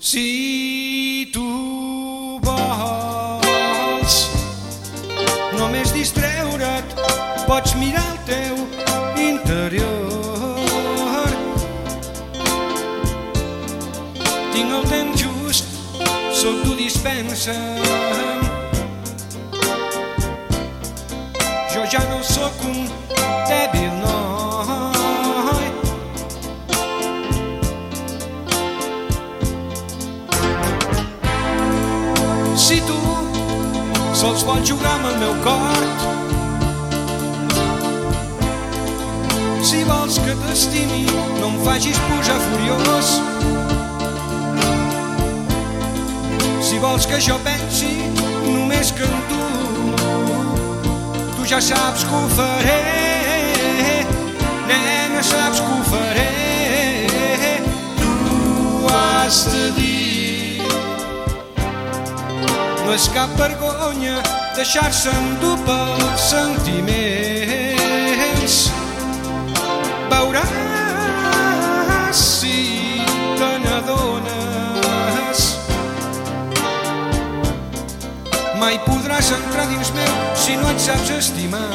Si tu vols només distreure't, pots mirar el teu interior. Tinc el temps just, sóc tu dispensa. Jo ja no sóc un dèbil noi. Si tu sols vols jugar amb el meu cor, si vols que t'estimi, no em facis posar furiós. Si vols que jo pensi només que en tu, tu ja saps que ho faré, nena, saps que ho faré. Tu has de dir, no és cap vergonya deixar-se endur pels sentiments. Veuràs si te n'adones, mai podràs entrar dins meu si no et saps estimar.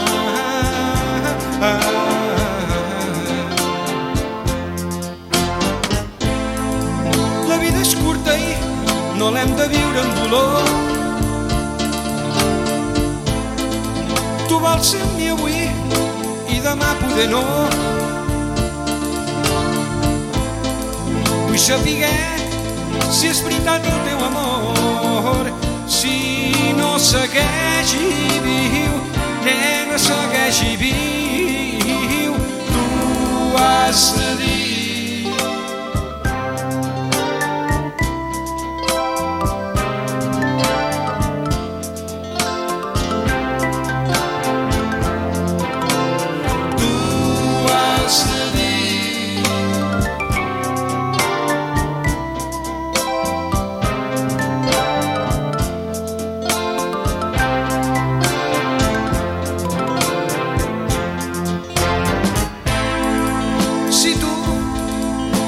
La vida és curta i no l'hem de viure amb dolor. Tu vols ser amb mi avui i demà poder no. Vull saber si és veritat el teu amor, si no segueix i viu, nena, segueix i viu. Tu has de dir. Tu has de dir. Si tu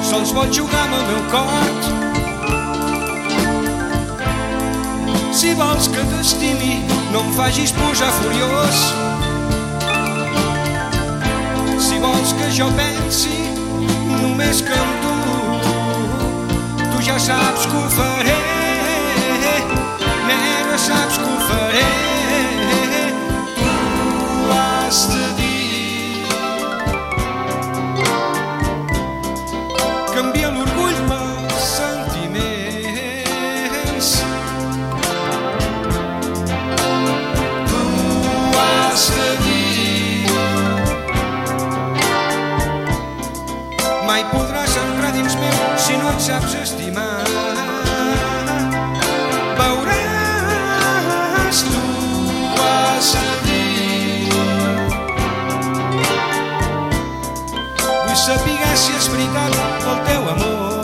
sols vols jugar amb el meu cor, si vols que t'estimi, no em facis posar furiós. Si vols que jo pensi només que en tu, tu ja saps que ho faré, nena, saps que ho faré. Tu has de dir. Canvia l'orgull pels sentiments. Tu has de dir. Mai podràs entrar dins meu si no et saps estimar. Veuràs, tu has de dir. Vull saber si és veritat el teu amor.